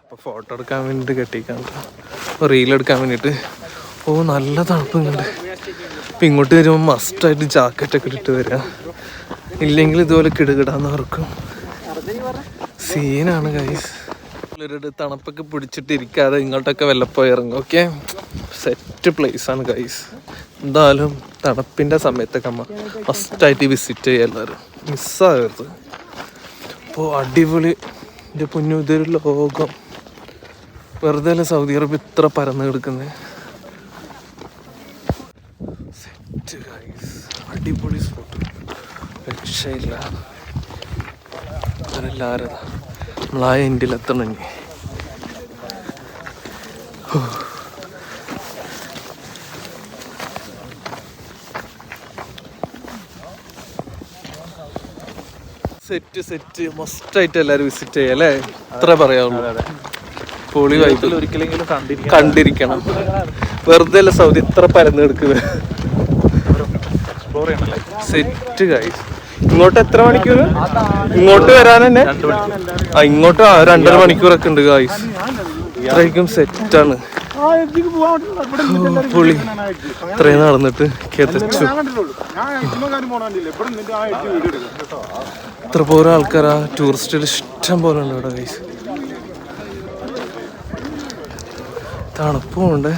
അപ്പോൾ ഫോട്ടോ എടുക്കാൻ വേണ്ടിയിട്ട് കെട്ടിക്കാണ്ട് റീലെടുക്കാൻ വേണ്ടിയിട്ട്. ഓ നല്ല തണുപ്പുണ്ട്. അപ്പം ഇങ്ങോട്ട് വരുമ്പോൾ മസ്റ്റായിട്ട് ജാക്കറ്റൊക്കെ ഇട്ടിട്ട് വരിക, ഇല്ലെങ്കിൽ ഇതുപോലെ കിടുകിടാന്ന് ഓർക്കും. സീനാണ് ഗൈസ്. ഒരു തണുപ്പൊക്കെ പിടിച്ചിട്ടിരിക്കാതെ ഇങ്ങോട്ടൊക്കെ വല്ലപ്പോയി ഇറങ്ങും. ഓക്കെ, സെറ്റ് പ്ലേസാണ് ഗൈസ്. എന്തായാലും തണുപ്പിൻ്റെ സമയത്തൊക്കെ മസ്റ്റായിട്ട് വിസിറ്റ് ചെയ്യുക എല്ലാവരും, മിസ്സാകരുത്. അപ്പോൾ അടിപൊളി. എൻ്റെ പൊന്നു, ഇതൊരു ലോകം. വെറുതെ അല്ല സൗദി അറേബ്യ ഇത്ര പരന്ന് കിടക്കുന്നത്. സെറ്റ് ഗൈസ്, അടിപൊളി സ്പോട്ട്, രക്ഷയില്ല. അവരെല്ലാവരും നമ്മളാ എൻഡിലെത്തണം. ഇനി സെറ്റ് സെറ്റ് മസ്റ്റായിട്ട് എല്ലാവരും വിസിറ്റ് ചെയ്യാം അല്ലേ? ഇത്ര പറയാവുള്ളൂ. പൊളി വൈബിൽ ഒരിക്കലെങ്കിലും കണ്ടിരിക്കണം. വെറുതെ അല്ല സൗദി ഇത്ര പരന്ന് കിടക്കുന്നത്. Set guys. ഇങ്ങോട്ട് എത്ര മണിക്കൂർ? ഇങ്ങോട്ട് വരാൻ തന്നെ ഇങ്ങോട്ട് 2.5 മണിക്കൂറൊക്കെ ഉണ്ട് ഗൈസ്. ഇത്രയ്ക്കും സെറ്റാണ്. പൊളി. ഇത്രയും നടന്നിട്ട് കെതച്ചു. ഇത്ര പോലെ ആൾക്കാരാ, ടൂറിസ്റ്റുകൾ ഇഷ്ടം പോലെ ഉണ്ട് ഇവിടെ ഗൈസ്. തണുപ്പുമുണ്ട്.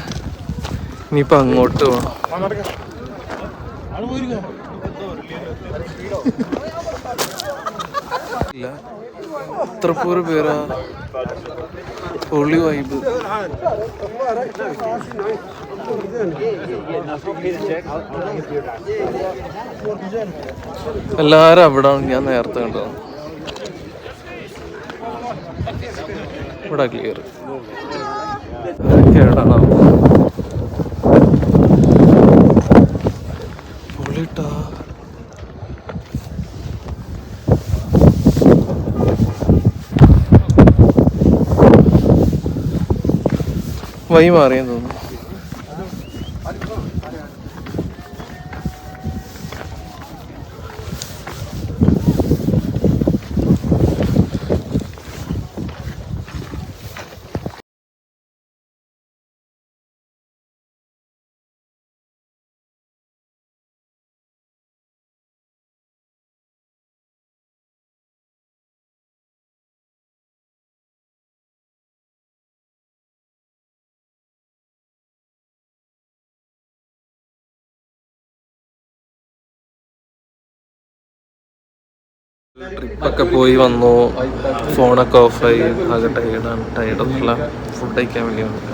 ഇനിയിപ്പോൾ അങ്ങോട്ട് പോകണം. ഇല്ല, ഇത്ര പോലെ പേരാ. പൊളി വൈബ്. എല്ലാരും അവിടെ. ഞാൻ നേരത്തെ കണ്ടതാണ്. ഇവിടെ ക്ലിയർ. കേടാണോ പൊളിട്ടാ. വഴി മാറിയെന്ന് തോന്നുന്നു. ട്രിപ്പൊക്കെ പോയി വന്നു. ഫോണൊക്കെ ഓഫായി. ആകെ ടയർഡാണ്. ടയർഡല്ല, ഫുഡ് കഴിക്കാൻ വേണ്ടി വന്നില്ല.